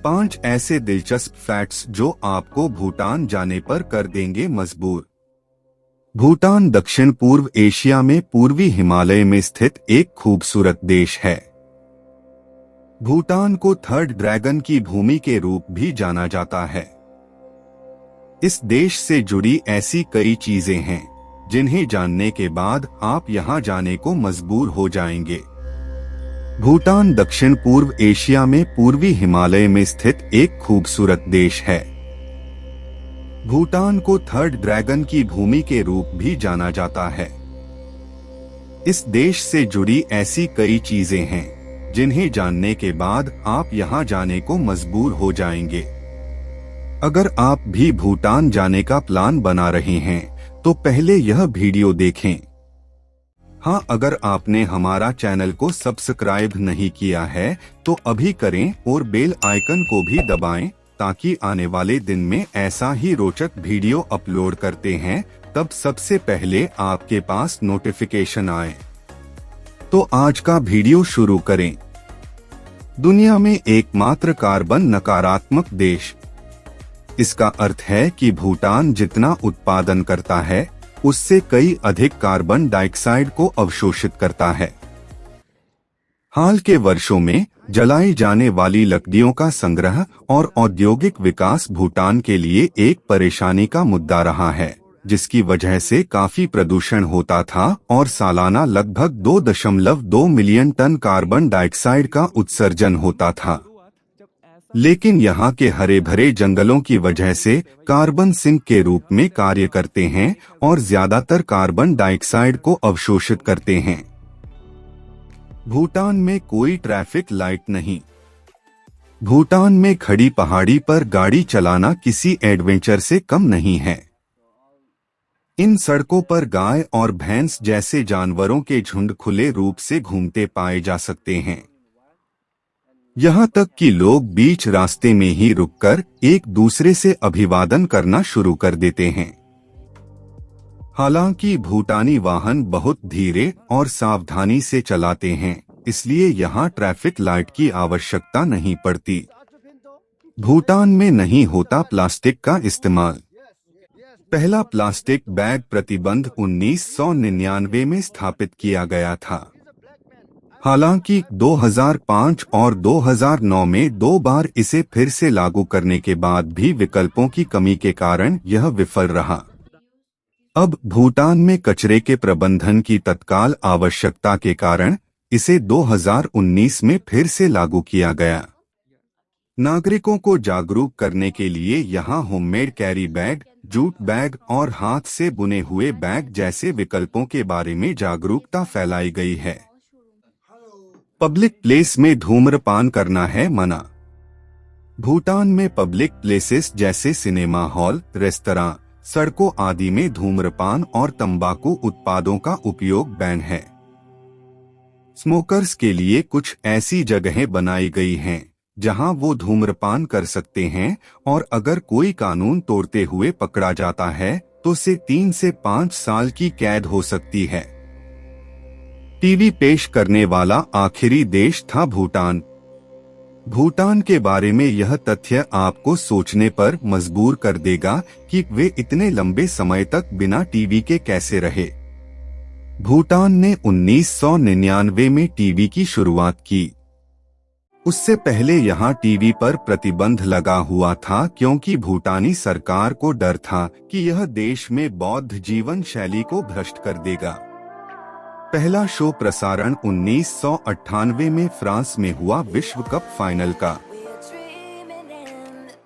5 ऐसे दिलचस्प फैक्ट्स जो आपको भूटान जाने पर कर देंगे मजबूर। भूटान दक्षिण पूर्व एशिया में पूर्वी हिमालय में स्थित एक खूबसूरत देश है। भूटान को थर्ड ड्रैगन की भूमि के रूप भी जाना जाता है। इस देश से जुड़ी ऐसी कई चीजें हैं जिन्हें जानने के बाद आप यहां जाने को मजबूर हो जाएंगे। भूटान दक्षिण पूर्व एशिया में पूर्वी हिमालय में स्थित एक खूबसूरत देश है। भूटान को थर्ड ड्रैगन की भूमि के रूप भी जाना जाता है। इस देश से जुड़ी ऐसी कई चीजें हैं जिन्हें जानने के बाद आप यहां जाने को मजबूर हो जाएंगे। अगर आप भी भूटान जाने का प्लान बना रहे हैं तो पहले यह वीडियो देखें। हाँ, अगर आपने हमारा चैनल को सब्सक्राइब नहीं किया है तो अभी करें और बेल आइकन को भी दबाएं ताकि आने वाले दिन में ऐसा ही रोचक वीडियो अपलोड करते हैं तब सबसे पहले आपके पास नोटिफिकेशन आए। तो आज का वीडियो शुरू करें। दुनिया में एकमात्र कार्बन नकारात्मक देश। इसका अर्थ है कि भूटान जितना उत्पादन करता है उससे कई अधिक कार्बन डाइऑक्साइड को अवशोषित करता है। हाल के वर्षों में जलाई जाने वाली लकड़ियों का संग्रह और औद्योगिक विकास भूटान के लिए एक परेशानी का मुद्दा रहा है, जिसकी वजह से काफी प्रदूषण होता था और सालाना लगभग 2.2 मिलियन टन कार्बन डाइऑक्साइड का उत्सर्जन होता था। लेकिन यहाँ के हरे भरे जंगलों की वजह से कार्बन सिंक के रूप में कार्य करते हैं और ज्यादातर कार्बन डाइऑक्साइड को अवशोषित करते हैं। भूटान में कोई ट्रैफिक लाइट नहीं। भूटान में खड़ी पहाड़ी पर गाड़ी चलाना किसी एडवेंचर से कम नहीं है। इन सड़कों पर गाय और भैंस जैसे जानवरों के झुंड खुले रूप से घूमते पाए जा सकते हैं। यहाँ तक कि लोग बीच रास्ते में ही रुककर एक दूसरे से अभिवादन करना शुरू कर देते हैं। हालांकि भूटानी वाहन बहुत धीरे और सावधानी से चलाते हैं, इसलिए यहाँ ट्रैफिक लाइट की आवश्यकता नहीं पड़ती। भूटान में नहीं होता प्लास्टिक का इस्तेमाल। पहला प्लास्टिक बैग प्रतिबंध 1999 में स्थापित किया गया था। हालांकि 2005 और 2009 में 2 बार इसे फिर से लागू करने के बाद भी विकल्पों की कमी के कारण यह विफल रहा। अब भूटान में कचरे के प्रबंधन की तत्काल आवश्यकता के कारण इसे 2019 में फिर से लागू किया गया। नागरिकों को जागरूक करने के लिए यहाँ homemade carry bag, jute bag और हाथ से बुने हुए बैग जैसे विकल्पों के बारे में जागरूकता फैलाई गई है। पब्लिक प्लेस में धूम्रपान करना है मना। भूटान में पब्लिक प्लेसेस जैसे सिनेमा हॉल, रेस्तरां, सड़कों आदि में धूम्रपान और तंबाकू उत्पादों का उपयोग बैन है। स्मोकर्स के लिए कुछ ऐसी जगहें बनाई गई हैं जहां वो धूम्रपान कर सकते हैं और अगर कोई कानून तोड़ते हुए पकड़ा जाता है तो से 3 से 5 साल की कैद हो सकती है। टीवी पेश करने वाला आखिरी देश था भूटान। भूटान के बारे में यह तथ्य आपको सोचने पर मजबूर कर देगा कि वे इतने लंबे समय तक बिना टीवी के कैसे रहे। भूटान ने 1999 में टीवी की शुरुआत की। उससे पहले यहाँ टीवी पर प्रतिबंध लगा हुआ था क्योंकि भूटानी सरकार को डर था कि यह देश में बौद्ध जीवन शैली को भ्रष्ट कर देगा। पहला शो प्रसारण 1998 में फ्रांस में हुआ विश्व कप फाइनल का।